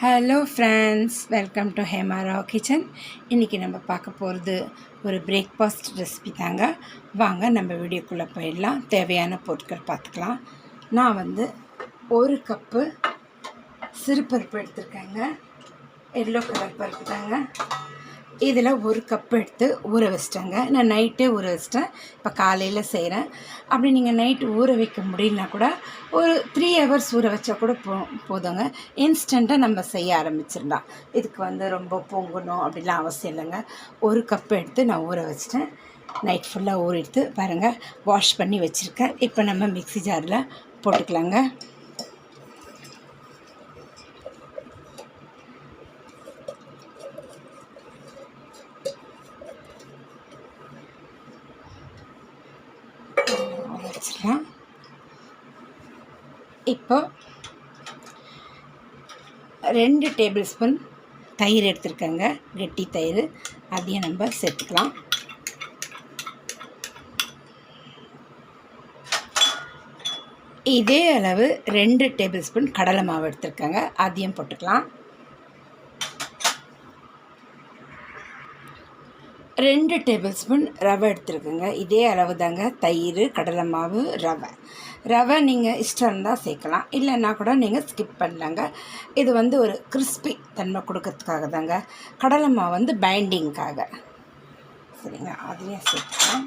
Hello friends, welcome to Hema Rao kitchen. இன்றைக்கி நம்ம பார்க்க போகிறது ஒரு பிரேக்ஃபாஸ்ட் ரெசிபி தாங்க. வாங்க நம்ம வீடியோக்குள்ளே போயிடலாம். தேவையான பொருட்கள் பார்த்துக்கலாம். நான் ஒரு கப்பு சிறுபருப்பு எடுத்துருக்கேங்க. எல்லோ கலர் பருப்பு தாங்க. இதில் ஒரு கப்பு எடுத்து ஊற வச்சிட்டேங்க. நான் நைட்டே ஊற வச்சிட்டேன், இப்போ காலையில் செய்கிறேன். அப்படி நீங்கள் நைட்டு ஊற வைக்க முடியலனா கூட ஒரு 3 ஹவர்ஸ் ஊற வச்சா கூட போதுங்க. இன்ஸ்டண்ட்டாக நம்ம செய்ய ஆரம்பிச்சிடலாம். இதுக்கு ரொம்ப பொங்கணும் அப்படிலாம் அவசியம் இல்லைங்க. ஒரு கப்பு எடுத்து நான் ஊற வச்சிட்டேன். நைட் ஃபுல்லாக ஊற எடுத்து பாருங்கள், வாஷ் பண்ணி வச்சுருக்கேன். இப்போ நம்ம மிக்ஸி ஜாரில் போட்டுக்கலாங்க. வச்சிடலாம். இப்போ 2 டேபிள் ஸ்பூன் தயிர் எடுத்துருக்கேங்க, கெட்டி தயிர். அதையும் நம்ம சேர்த்துக்கலாம். இதே அளவு 2 டேபிள் ஸ்பூன் கடலை மாவு எடுத்துருக்கேங்க, அதையும் போட்டுக்கலாம். 2 டேபிள் ஸ்பூன் ரவை எடுத்துருக்குங்க. இதே அளவு தாங்க. தயிர், கடலை மாவு, ரவை நீங்கள் இஷ்டம் இருந்தால் சேர்க்கலாம், இல்லைன்னா கூட நீங்கள் ஸ்கிப் பண்ணலாங்க. இது ஒரு கிறிஸ்பி தன்மை கொடுக்கறதுக்காக தாங்க. கடலை மாவு பைண்டிங்காக. சரிங்க, அதையும் சேர்க்கலாம்.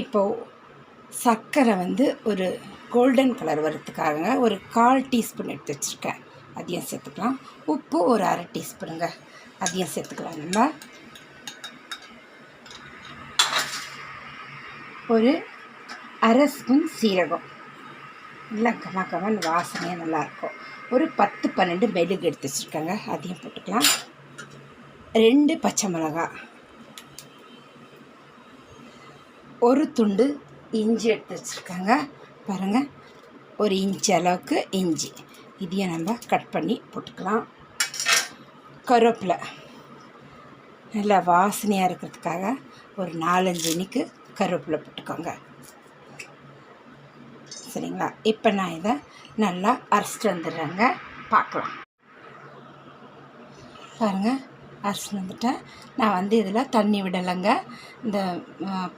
இப்போது சர்க்கரை ஒரு கோல்டன் கலர் வரத்துக்காகங்க ஒரு 1/4 டீஸ்பூன் எடுத்து வச்சுருக்கேன், அதையும் சேர்த்துக்கலாம். உப்பு ஒரு 1/2 டீஸ்பூனுங்க, அதையும் சேர்த்துக்கலாம். நம்ம ஒரு 1/2 ஸ்பூன் சீரகம், நல்லா கமகமன் வாசனையாக நல்லாயிருக்கும். ஒரு 10-12 மெழுகு எடுத்து வச்சுருக்கேங்க, அதையும் போட்டுக்கலாம். 2 பச்சை மிளகாய், ஒரு துண்டு இஞ்சி எடுத்து வச்சுருக்காங்க. பாருங்கள், ஒரு இன்ச்சு அளவுக்கு இஞ்சி, இதையும் நம்ம கட் பண்ணி போட்டுக்கலாம். கருவேப்பிலை நல்லா வாசனையாக இருக்கிறதுக்காக ஒரு 4-5 இனிக்கு கருவேப்பிலை போட்டுக்கோங்க. சரிங்களா? இப்போ நான் இதை நல்லா அரைச்சிட்டு வந்துடுறேங்க. பார்க்கலாம். பாருங்கள், அரைச்சிட்டு வந்துட்டேன். நான் இதில் தண்ணி விடலைங்க. இந்த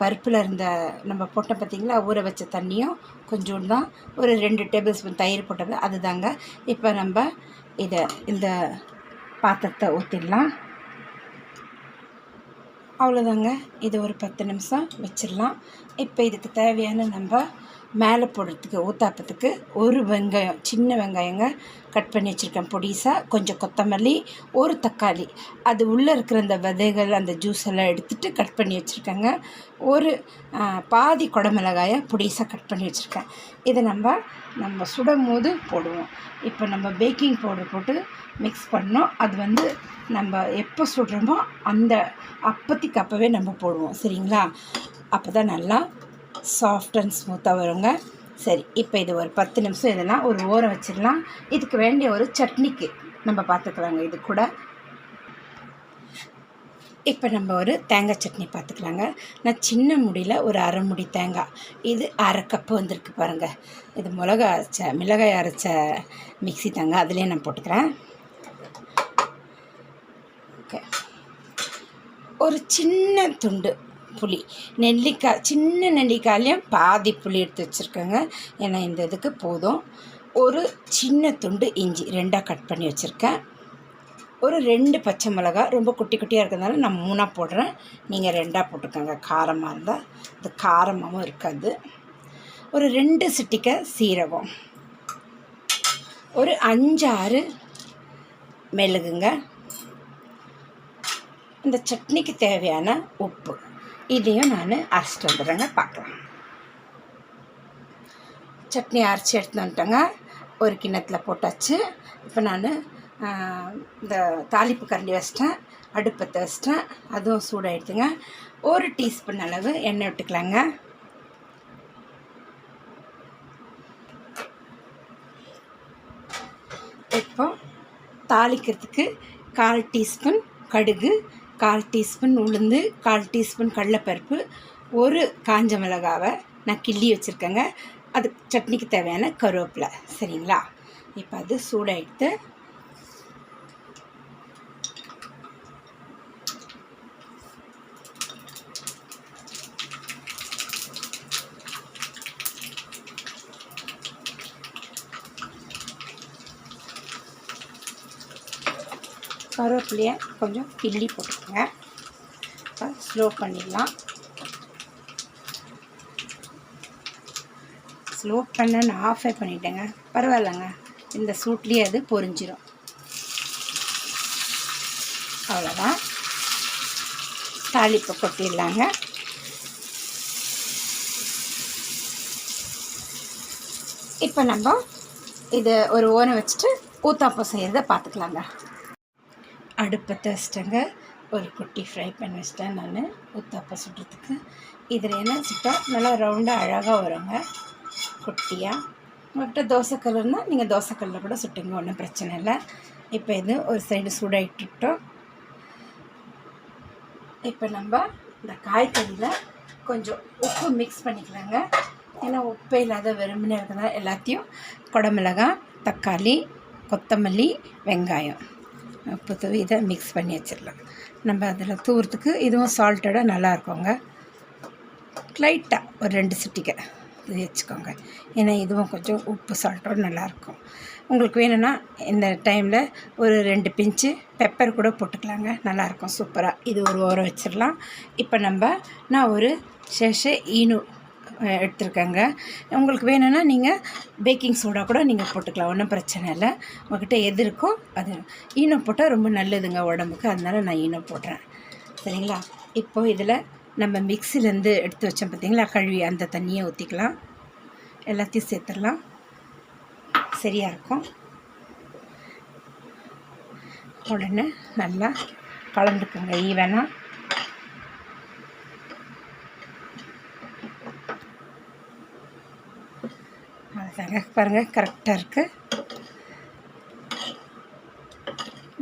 பருப்பில் இருந்த நம்ம போட்ட பார்த்திங்களா, ஊற வச்ச தண்ணியும் கொஞ்சோண்டு தான், ஒரு 2 டேபிள் ஸ்பூன் தயிர் போட்டது அதுதாங்க. இப்போ நம்ம இதை இந்த பாத்திரத்தை ஊற்றிடலாம். அவ்வளோதாங்க. இது ஒரு 10 நிமிஷம் வச்சிடலாம். இப்போ இதுக்கு தேவையான நம்ம மேலே போடுறதுக்கு ஊத்தாப்பத்துக்கு ஒரு வெங்காயம், சின்ன வெங்காயங்க கட் பண்ணி வச்சுருக்கேன் பொடிசாக, கொஞ்சம் கொத்தமல்லி, ஒரு தக்காளி, அது உள்ளே இருக்கிற அந்த விதைகள், அந்த ஜூஸ் எல்லாம் எடுத்துகிட்டு கட் பண்ணி வச்சுருக்கேங்க. ஒரு பாதி குடமிளகாயை பொடிசாக கட் பண்ணி வச்சுருக்கேன். இதை நம்ம சுடும் போது போடுவோம். இப்போ நம்ம பேக்கிங் பவுடர் போட்டு மிக்ஸ் பண்ணோம். அது நம்ம எப்போ சுடுறோமோ அந்த அப்போதைக்கு அப்போவே நம்ம போடுவோம். சரிங்களா? அப்போ தான் நல்லா சாஃப்ட் அண்ட் ஸ்மூத்தாக வருங்க. சரி, இப்போ இது ஒரு 10 நிமிஷம் இதெல்லாம் ஒரு ஓரம் வச்சிடலாம். இதுக்கு வேண்டிய ஒரு சட்னிக்கு நம்ம பார்த்துக்கலாங்க. இது கூட இப்போ நம்ம ஒரு தேங்காய் சட்னி பார்த்துக்கலாங்க. நான் சின்ன முடியில் ஒரு 1/2 முடி தேங்காய், இது 1/2 கப்பு வந்திருக்கு பாருங்கள். இது மிளகாய் அரைச்ச மிக்ஸி தாங்க, அதிலே நான் போட்டுக்கிறேன். ஓகே, ஒரு சின்ன துண்டு புளி, நெல்லிக்காய், சின்ன நெல்லிக்காயிலையும் பாதி புளி எடுத்து வச்சுருக்கேங்க, ஏன்னா இந்த இதுக்கு போதும். ஒரு சின்ன துண்டு இஞ்சி 2ஆக கட் பண்ணி வச்சுருக்கேன். ஒரு 2 பச்சை மிளகாய், ரொம்ப குட்டி குட்டியாக இருக்கிறதுனால நான் 3ஆக போடுறேன், நீங்கள் 2ஆக போட்டுக்கோங்க. காரமாக இருந்தால் இது காரமாகவும் இருக்காது. ஒரு 2 சிட்டிகை சீரகம், ஒரு 5-6 மெழுகுங்க. இந்த சட்னிக்கு தேவையான உப்பு, இதையும் நான் அரைச்சிட்டு வந்துடுறேங்க. பார்க்கலாம். சட்னி அரைச்சி எடுத்துன்னு வந்துட்டேங்க. ஒரு கிண்ணத்தில் போட்டாச்சு. இப்போ நான் இந்த தாளிப்பு கரண்டி வச்சிட்டேன், அடுப்பத்தை வச்சிட்டேன், அதுவும் சூடாகிடுதுங்க. ஒரு டீஸ்பூன் அளவு எண்ணெய் விட்டுக்கலாங்க. இப்போ தாளிக்கிறதுக்கு 1/4 டீஸ்பூன் கடுகு, 1/4 டீஸ்பூன் உளுந்து, 1/4 டீஸ்பூன் கடலைப்பருப்பு, ஒரு காஞ்ச மிளகாவை நான் கிள்ளி வச்சுருக்கேங்க. அது சட்னிக்கு தேவையான கருவேப்பிலை. சரிங்களா? இப்போ அது சூடாயிடுத்து. கருவேப்பிலையை கொஞ்சம் கிள்ளி போட்டுக்கோங்க. இப்போ ஸ்லோ பண்ணிடலாம். ஸ்லோ பண்ண நான் ஆஃபே பண்ணிட்டேங்க. பரவாயில்லைங்க, இந்த சூட்லேயே அது பொரிஞ்சிடும். அவ்வளோதான். தாளிப்பு கொட்டிடலாங்க. இப்போ நம்ம இதை ஒரு ஓரம் வச்சுட்டு ஊத்தாப்பம் செய்கிறத பார்த்துக்கலாங்க. அடுப்பத்தை வச்சிட்டேங்க. ஒரு குட்டி ஃப்ரை பண்ணி வச்சிட்டேன் நான் ஊத்தாப்பம் சுடுறதுக்கு. இதில் என்ன வச்சுட்டா நல்லா ரவுண்டாக அழகாக வருங்க, குட்டியாக. உங்கள்கிட்ட தோசைக்கல் இருந்தால் நீங்கள் தோசைக்கல்லில் கூட சுட்டுங்க, ஒன்றும் பிரச்சனை இல்லை. இப்போ இது ஒரு சைடு சூடாகிட்டுட்டோம். இப்போ நம்ம இந்த காய்கறியில் கொஞ்சம் உப்பு மிக்ஸ் பண்ணிக்கலாங்க. ஏன்னா உப்பே இல்லாத வெறுமனே இருக்கிறதால எல்லாத்தையும் குடமிளகாய், தக்காளி, கொத்தமல்லி, வெங்காயம் உப்பு தூவி இதை மிக்ஸ் பண்ணி வச்சிடலாம். நம்ம அதில் தூவுறதுக்கு இதுவும் சால்ட்டடாக நல்லா இருக்குங்க. லைட்டாக ஒரு 2 சிட்டிகை இது வச்சுக்கோங்க. ஏன்னா இதுவும் கொஞ்சம் உப்பு சால்ட்டோடு நல்லாயிருக்கும். உங்களுக்கு வேணும்னா இந்த டைமில் ஒரு 2 பிஞ்சு பெப்பர் கூட போட்டுக்கலாங்க, நல்லாயிருக்கும் சூப்பராக. இது ஒரு ஓரம் வச்சிடலாம். இப்போ நான் ஒரு சேஷே ஈனு எடுத்துருக்கேங்க. உங்களுக்கு வேணும்னா நீங்கள் பேக்கிங் சோடா கூட நீங்கள் போட்டுக்கலாம், ஒன்றும் பிரச்சனை இல்லை. உங்கள்கிட்ட எது இருக்கோ அது. ஈனோ போட்டால் ரொம்ப நல்லதுங்க உடம்புக்கு, அதனால் நான் ஈனோ போடுறேன். சரிங்களா? இப்போது இதில் நம்ம மிக்ஸிலேருந்து எடுத்து வச்சோம் பார்த்திங்களா கழுவி, அந்த தண்ணியை ஊற்றிக்கலாம். எல்லாத்தையும் சேர்த்துடலாம், சரியாக இருக்கும். உடனே நல்லா கலந்துக்குங்க ஈவனாக. அதாங்க பாருங்கள், கரெக்டாக இருக்குது.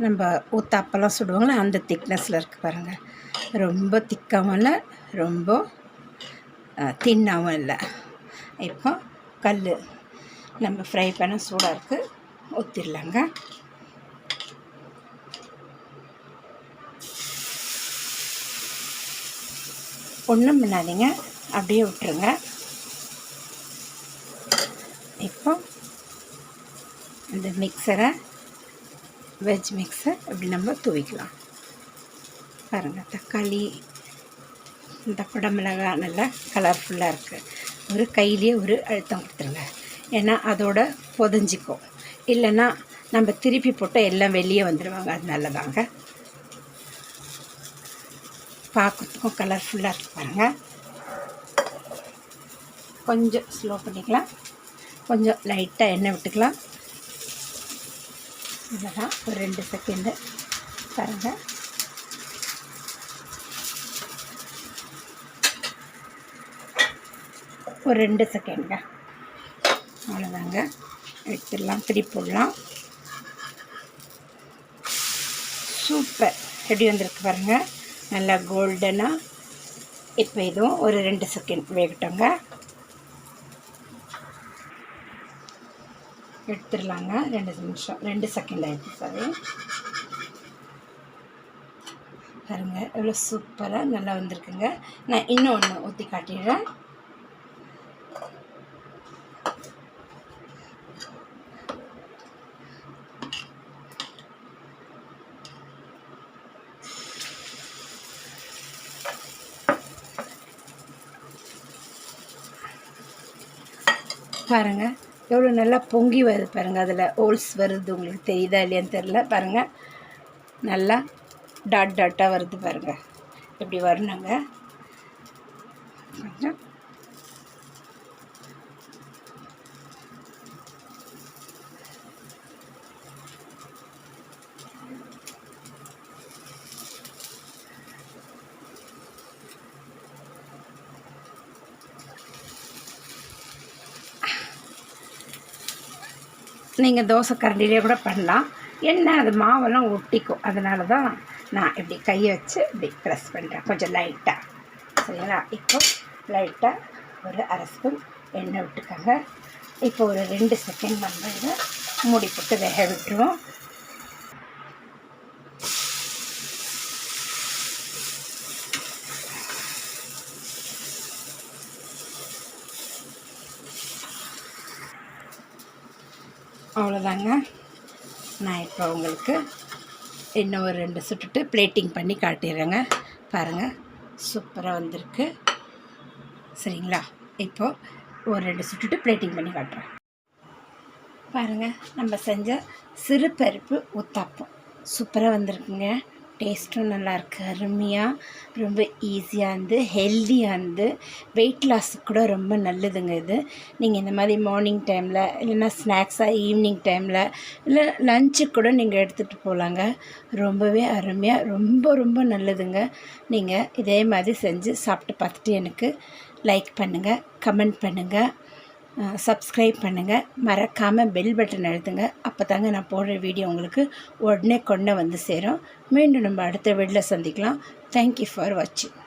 நம்ம ஊத்தாப்பெல்லாம் சுடுவாங்களே அந்த திக்னஸில் இருக்குது பாருங்கள். ரொம்ப திக்காகவும் இல்லை, ரொம்ப தின்னாகவும் இல்லை. இப்போ கல் நம்ம ஃப்ரை பண்ண சூடாக இருக்குது, ஊற்றிடலாங்க. ஒன்றும் பண்ணாதீங்க, அப்படியே விட்டுருங்க. இப்போ இந்த மிக்சரை, வெஜ் மிக்சர் இப்படி நம்ம தூவிக்கலாம். பாருங்கள், தக்காளி, இந்த குடமிளகாய் நல்லா கலர்ஃபுல்லாக இருக்குது. ஒரு கையிலேயே ஒரு அழுத்தம் கொடுத்துருங்க, ஏன்னா அதோட பொதஞ்சிக்கும். இல்லைன்னா நம்ம திருப்பி போட்டால் எல்லாம் வெளியே வந்துடுவாங்க, அது நல்லதாங்க. பார்க்குறதுக்கும் கலர்ஃபுல்லாக இருக்குது பாருங்கள். கொஞ்சம் ஸ்லோ பண்ணிக்கலாம், கொஞ்சம் லைட்டாக எண்ணெய் விட்டுக்கலாம். இதெல்லாம் ஒரு 2 செகண்டு பாருங்கள். ஒரு 2 செகண்டுங்க, அவ்வளோதாங்க. எடுத்துடலாம், திருப்பி போடலாம். சூப்பர், எப்படி வந்திருக்கு பாருங்கள், நல்லா கோல்டனாக. இப்போ இதுவும் ஒரு 2 செகண்ட் வேகட்டோங்க. எடுத்துடலாங்க. 2 நிமிஷம், 2 செகண்ட் ஆகிடுச்சு. சரி பாருங்க, எவ்வளோ சூப்பராக நல்லா வந்திருக்குங்க. நான் இன்னும் ஒன்று ஊற்றி காட்டிடுறேன். பாருங்கள், எவ்வளோ நல்லா பொங்கி வருது பாருங்கள். அதில் ஹோல்ஸ் வருது, உங்களுக்கு தெரியுதா இல்லையான்னு தெரில. பாருங்கள், நல்லா டாட்டாக வருது பாருங்கள். இப்படி வரணுங்க. கொஞ்சம் நீங்கள் தோசை கரண்டிலே கூட பண்ணலாம். என்ன அது மாவெல்லாம் ஒட்டிக்கும், அதனால தான் நான் இப்படி கையை வச்சு இப்படி ப்ரெஸ் பண்ணுறேன், கொஞ்சம் லைட்டாக. சரிங்களா? இப்போ லைட்டாக ஒரு 1/2 ஸ்பூன் எண்ணெய் விட்டுக்கோங்க. இப்போ ஒரு 2 செகண்ட் நம்ம இதை மூடி போட்டு வேக விட்டுருவோம். அவ்வளோதாங்க. நான் இப்போ உங்களுக்கு இன்னும் ஒரு 2 சுட்டுட்டு பிளேட்டிங் பண்ணி காட்டிடுறேங்க. பாருங்கள், சூப்பராக வந்திருக்கு. சரிங்களா? இப்போது ஒரு 2 சுட்டுட்டு பிளேட்டிங் பண்ணி காட்டுறேன். பாருங்கள், நம்ம செஞ்ச சிறு பருப்பு ஊத்தாப்பம் சூப்பராக வந்திருக்குங்க. டேஸ்ட்டும் நல்லாயிருக்கு. அருமையாக, ரொம்ப ஈஸியாக இருந்து ஹெல்த்தியாக இருந்து வெயிட் லாஸுக்கு கூட ரொம்ப நல்லதுங்க. இது நீங்கள் இந்த மாதிரி மார்னிங் டைமில் இல்லைன்னா ஸ்நாக்ஸாக ஈவினிங் டைமில் இல்லை லஞ்சுக்கு கூட நீங்கள் எடுத்துகிட்டு போகலாங்க. ரொம்பவே அருமையாக ரொம்ப ரொம்ப நல்லதுங்க. நீங்கள் இதே மாதிரி செஞ்சு சாப்பிட்டு பார்த்துட்டு எனக்கு லைக் பண்ணுங்கள், கமெண்ட் பண்ணுங்கள், சப்ஸ்கிரைப் பண்ணுங்கள். மறக்காமல் பெல் பட்டன் அழுத்துங்க. அப்போ தாங்க நான் போடுற வீடியோ உங்களுக்கு உடனே கொண்டு வந்து சேரும். மீண்டும் நம்ம அடுத்த வீடியோவில் சந்திக்கலாம். தேங்க்யூ ஃபார் வாட்சிங்.